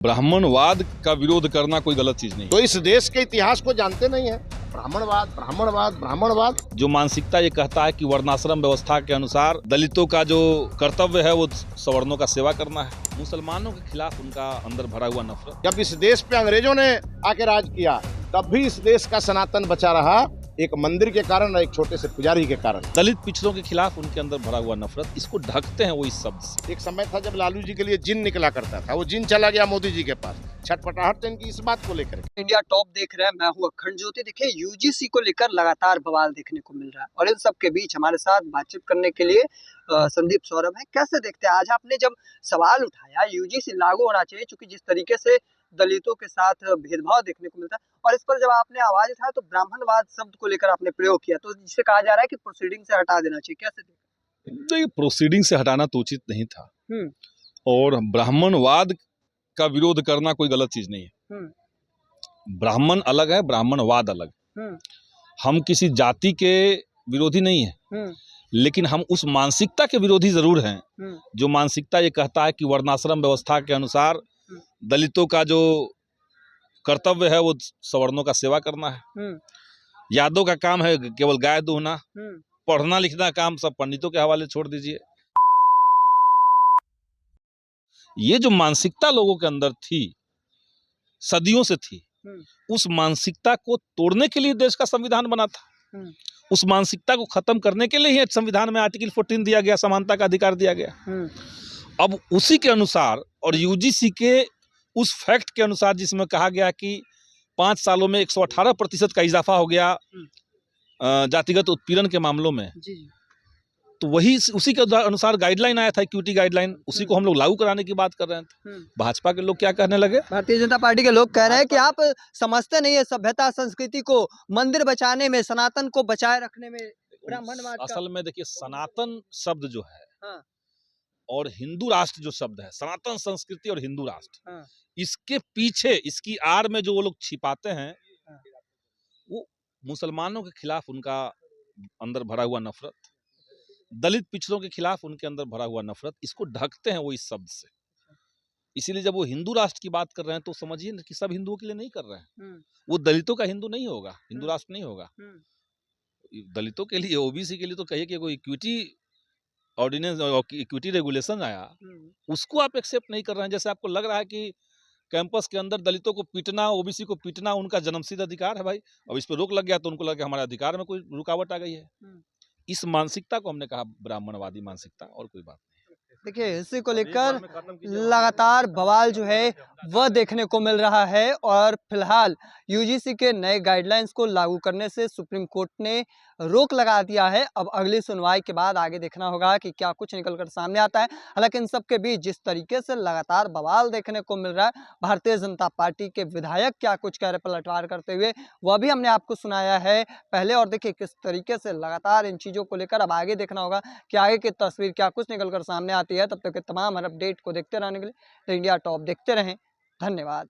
ब्राह्मणवाद का विरोध करना कोई गलत चीज नहीं। तो इस देश के इतिहास को जानते नहीं है। ब्राह्मणवाद ब्राह्मणवाद ब्राह्मणवाद जो मानसिकता ये कहता है कि वर्णाश्रम व्यवस्था के अनुसार दलितों का जो कर्तव्य है वो सवर्णों का सेवा करना है। मुसलमानों के खिलाफ उनका अंदर भरा हुआ नफरत। जब इस देश पे अंग्रेजों ने आके राज किया तब भी इस देश का सनातन बचा रहा, एक मंदिर के कारण और एक छोटे से पुजारी के कारण। दलित पिछड़ों के खिलाफ उनके अंदर भरा हुआ नफरत, इसको ढकते हैं वो इस शब्द से। एक समय था जब लालू जी के लिए जिन निकला करता था, वो जिन चला गया मोदी जी के पास। छटपटाहट तो इनकी इस बात को लेकर। इंडिया टॉप देख रहे हैं, मैं हूं अखंड ज्योति। देखिए, यूजीसी को लेकर लगातार बवाल देखने को मिल रहा है और इन सब के बीच हमारे साथ बातचीत करने के लिए संदीप सौरभ है। कैसे देखते हैं, आज आपने जब सवाल उठाया यूजीसी लागू होना चाहिए, क्योंकि जिस तरीके से दलितों के साथ भेदभाव देखने को मिलता है, और इस पर जब आपने आवाज उठाया तो ब्राह्मणवाद शब्द को लेकर आपने प्रयोग किया, तो जिसे कहा जा रहा है कि प्रोसीडिंग से हटा देना चाहिए। कैसे देखते नहीं, प्रोसीडिंग से हटाना तो उचित नहीं था और ब्राह्मणवाद का विरोध करना कोई गलत चीज नहीं है। ब्राह्मण अलग है, ब्राह्मणवाद अलग। हम किसी जाति के विरोधी नहीं है, लेकिन हम उस मानसिकता के विरोधी जरूर हैं जो मानसिकता ये कहता है कि वर्णाश्रम व्यवस्था के अनुसार दलितों का जो कर्तव्य है वो सवर्णों का सेवा करना है। यादव का काम है केवल गाय दूहना, पढ़ना लिखना काम सब पंडितों के हवाले छोड़ दीजिए। ये जो मानसिकता लोगों के अंदर थी, सदियों से थी, उस मानसिकता को तोड़ने के लिए देश का संविधान बना था। उस मानसिकता को खत्म करने के लिए ही संविधान में आर्टिकल 14 दिया गया, समानता का अधिकार दिया गया। अब उसी के अनुसार और यूजीसी के उस फैक्ट के अनुसार जिसमें कहा गया कि 5 सालों में 118% का इजाफा हो गया जातिगत उत्पीड़न के मामलों में, तो वही उसी के अनुसार गाइडलाइन आया था, इक्विटी गाइडलाइन, उसी को हम लोग लागू कराने की बात कर रहे थे। भाजपा के लोग क्या कहने लगे? भारतीय जनता पार्टी के लोग कह रहे हैं कि आप समझते नहीं है सभ्यता संस्कृति को, मंदिर बचाने में, सनातन को बचाए रखने में ब्राह्मणवाद का। असल में देखिए, सनातन शब्द जो है और हिंदू राष्ट्र जो शब्द है, सनातन संस्कृति और हिंदू राष्ट्र, इसके पीछे, इसकी आड़ में जो वो लोग छिपाते हैं, वो मुसलमानों के खिलाफ उनका अंदर भरा हुआ नफरत, दलित पिछड़ों के खिलाफ उनके अंदर भरा हुआ नफरत, इसको ढकते हैं वो इस शब्द से। इसीलिए जब वो हिंदू राष्ट्र की बात कर रहे हैं तो समझिए कि सब हिंदुओं के लिए नहीं कर रहे हैं। वो दलितों का हिंदू नहीं होगा, हिंदू राष्ट्र नहीं होगा। दलितों के लिए, ओबीसी के लिए तो कहिए कि कोई इक्विटी ऑर्डिनेंस, इक्विटी रेगुलेशन आया, उसको आप एक्सेप्ट नहीं कर रहे हैं। जैसे आपको लग रहा है कि कैंपस के अंदर दलितों को पीटना, ओबीसी को पीटना उनका जन्मसिद्ध अधिकार है भाई, अब इस पर रोक लग गया तो उनको लगा हमारे अधिकार में कोई रुकावट आ गई है। इस मानसिकता को हमने कहा ब्राह्मणवादी मानसिकता, और कोई बात नहीं। देखिए, इसी को लेकर लगातार बवाल जो है वह देखने को मिल रहा है और फिलहाल यूजीसी के नए गाइडलाइंस को लागू करने से सुप्रीम कोर्ट ने रोक लगा दिया है। अब अगली सुनवाई के बाद आगे देखना होगा कि क्या कुछ निकलकर सामने आता है। हालांकि इन सब के बीच जिस तरीके से लगातार बवाल देखने को मिल रहा है, भारतीय जनता पार्टी के विधायक क्या कुछ कह रहे पलटवार करते हुए, वह भी हमने आपको सुनाया है पहले। और देखिए किस तरीके से लगातार इन चीज़ों को लेकर अब आगे देखना होगा कि आगे की तस्वीर क्या कुछ निकलकर सामने आती है। तब तक के तमाम हर अपडेट को देखते रहने के लिए इंडिया टॉप देखते रहें। धन्यवाद।